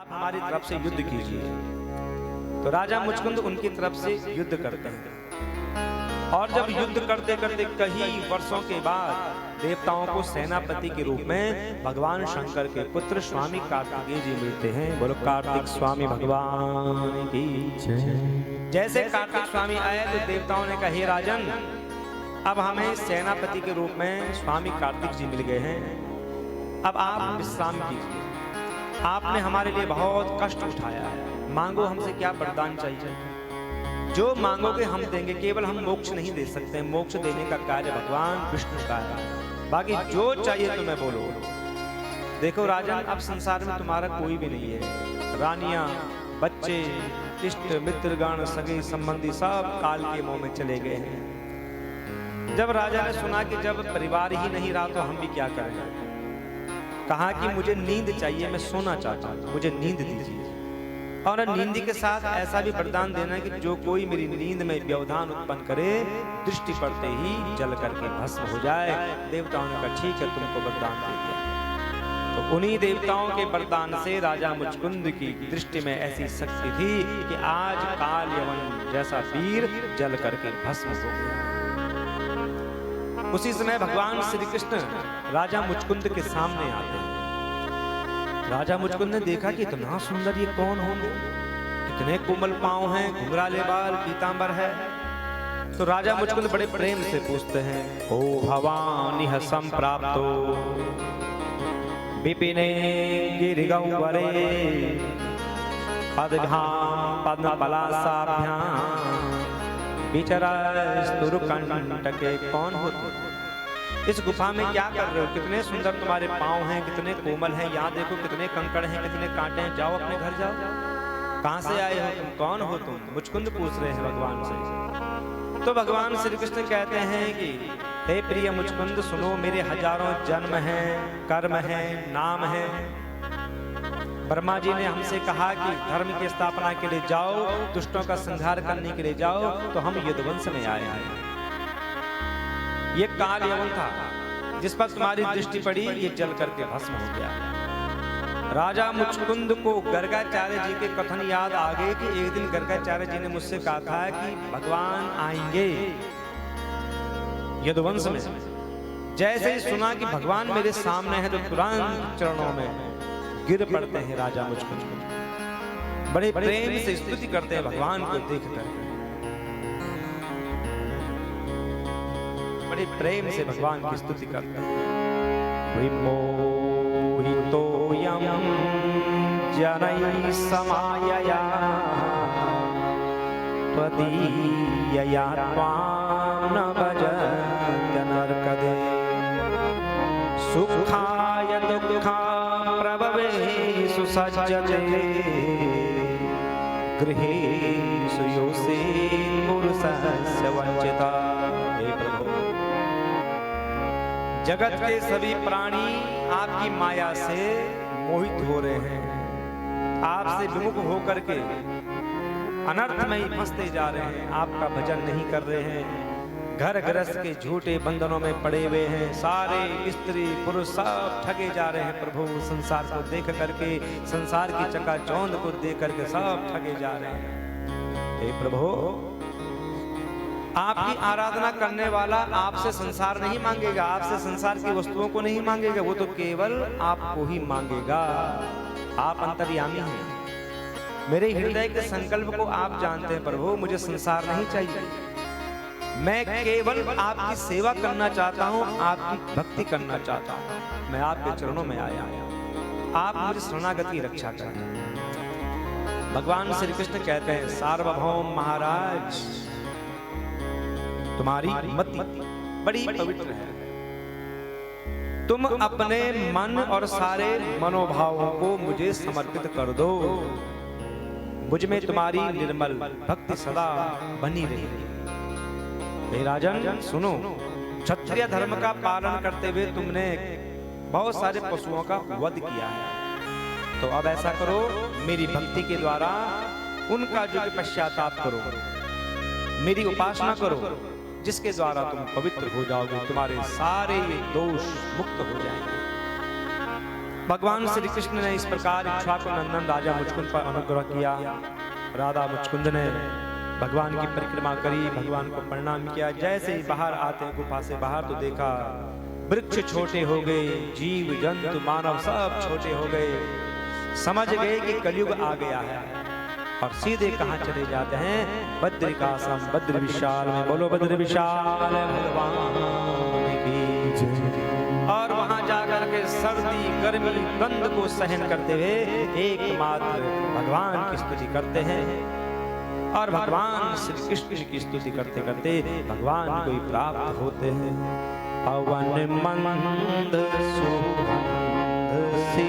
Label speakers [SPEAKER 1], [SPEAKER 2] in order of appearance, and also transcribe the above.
[SPEAKER 1] आप हमारी तरफ से युद्ध कीजिए। तो राजा मुचकुंद उनकी तरफ से युद्ध करते हैं और जब युद्ध करते करते कई वर्षों के बाद देवताओं को सेनापति के रूप में भगवान शंकर के पुत्र स्वामी कार्तिकेय जी मिलते हैं। बोलो कार्तिक स्वामी भगवान की जय। जैसे कार्तिक स्वामी आए तो देवताओं ने कहा, हे राजन, अब हमें सेनापति के रूप में स्वामी कार्तिक जी मिल गए हैं, अब आप विश्राम कीजिए। आपने हमारे लिए बहुत कष्ट उठाया है, मांगो हमसे क्या वरदान चाहिए। जो मांगोगे हम देंगे, केवल हम मोक्ष नहीं दे सकते, मोक्ष देने का कार्य भगवान विष्णु का है, बाकी जो चाहिए तुम्हें बोलो। देखो राजन, अब संसार में तुम्हारा कोई भी नहीं है, रानियां, बच्चे, इष्ट मित्रगण, सगे संबंधी सब काल के मोह में चले गए हैं। जब राजा ने सुना कि जब परिवार ही नहीं रहा तो हम भी क्या करें, कहा कि मुझे नींद चाहिए, मैं सोना चाहता हूं, मुझे नींद दीजिए। और नींद के साथ ऐसा भी वरदान देना कि जो कोई मेरी नींद में व्यवधान उत्पन्न करे, दृष्टि पड़ते ही जल करके भस्म हो जाए। देवताओं ने कहा ठीक है, तुमको वरदान दे दिया। तो उन्हीं देवताओं के वरदान से राजा मुचकुंद की दृष्टि में ऐसी शक्ति थी कि आज काल यवन जैसा वीर जल करके भस्म हो गया। उसी समय भगवान श्री कृष्ण राजा मुचकुंद के सामने आते हैं। राजा मुचकुंद ने देखा कि इतना सुंदर ये कौन होंगे, इतने कोमल पांव हैं, घुंघराले बाल, पीतांबर है। तो राजा मुचकुंद बड़े प्रेम से पूछते हैं, ओ भवानी संप्राप्तो विपिने गिरिगंवरे पदभ्यां पद्मपलासाभ्यां विचरस्तुरकंटके। कौन हो तुम, इस गुफा में क्या कर रहे हो, कितने सुंदर तुम्हारे पांव हैं, कितने कोमल हैं, यहाँ देखो कितने कंकड़ हैं, कितने कांटे हैं, जाओ अपने घर जाओ। कहां से आए हो तुम, कौन हो तुम, मुचकुंद पूछ रहे हैं भगवान से। तो भगवान श्री कृष्ण कहते हैं कि हे प्रिय मुचकुंद, सुनो, मेरे हजारों जन्म हैं, कर्म हैं, नाम हैं। ब्रह्मा जी ने हमसे कहा कि धर्म की स्थापना के लिए जाओ, दुष्टों का संहार करने के लिए जाओ, तो हम यदुवंश में आए हैं। ये काल यवन था जिस पर तुम्हारी दृष्टि पड़ी, ये जल करके भस्म हो गया। राजा मुचकुंद को गर्गाचार्य जी के कथन याद आ गए कि एक दिन गर्गाचार्य जी ने मुझसे कहा था कि भगवान आएंगे यदुवंश में। जैसे ही सुना कि भगवान मेरे सामने है तो तुरंत चरणों में गिर पड़ते हैं राजा मुचकुंद, बड़े प्रेम से स्तुति करते हैं भगवान को देखकर, बड़े प्रेम से भगवान की स्तुति करते हैं। विमोहितो यं जनैः समायया त्वदीयया त्वां न भजन्ति नरकदे सुखाय दुःखा प्रभवेषु सज्जते गृहेषु योऽसि पुरुषस्य वंचिता। हे प्रभु, जगत के सभी प्राणी आपकी माया से मोहित हो रहे हैं, आपसे विमुख होकर के अनर्थ में ही फंसते जा रहे हैं, आपका भजन नहीं कर रहे हैं, घर गृहस्थ के झूठे बंधनों में पड़े हुए हैं, सारे स्त्री पुरुष सब ठगे जा रहे हैं। प्रभु, संसार को देख करके, संसार की चकाचौंध को देख करके सब ठगे जा रहे हैं। हे प्रभु, आपकी आराधना करने वाला आपसे संसार नहीं मांगेगा, आपसे संसार की वस्तुओं को नहीं मांगेगा, वो तो केवल आपको ही मांगेगा। आप अंतर्यामी हैं, मेरे हृदय के संकल्प को आप जानते हैं। प्रभु, मुझे संसार नहीं चाहिए, मैं केवल आपकी सेवा करना चाहता हूँ, आपकी भक्ति करना चाहता हूँ। मैं आपके चरणों में आया हूँ, आप मुझे शरणागति रक्षा करें। भगवान श्री कृष्ण कहते हैं, सार्वभौम महाराज, तुम्हारी मति बड़ी पवित्र है, तुम अपने मन और सारे मनोभावों को मुझे समर्पित कर दो, मुझ में तुम्हारी निर्मल भक्ति सदा बनी रहे। हे राजन सुनो, क्षत्रिय धर्म का पालन करते हुए तुमने बहुत सारे पशुओं का वध किया है, तो अब ऐसा करो, मेरी भक्ति के द्वारा उनका जो पश्चाताप करो, मेरी उपासना करो, जिसके द्वारा तुम पवित्र हो जाओगे, तुम्हारे सारे दोष मुक्त हो जाएंगे। भगवान श्री कृष्ण ने इस प्रकार इक्ष्वाकु नंदन राजा मुचकुंद पर अनुग्रह किया। राधा मुचकुंद ने भगवान की परिक्रमा करी, भगवान को प्रणाम किया। जैसे ही बाहर आते हैं गुफा से बाहर, तो देखा वृक्ष छोटे हो गए, जीव जंतु मानव सब छोटे हो गए। समझ गए कि कलयुग आ गया है और सीधे कहां चले जाते हैं, बद्रिकाश्रम बद्र विशाल में। बोलो बद्र विशाल भगवान की जय। और वहां जाकर के सर्दी गर्मी द्वंद को सहन करते हुए एकमात्र भगवान की स्तुति करते हैं और भगवान श्री कृष्ण की स्तुति करते करते भगवान को ही प्राप्त होते हैं। पवन मंद सुगंध सी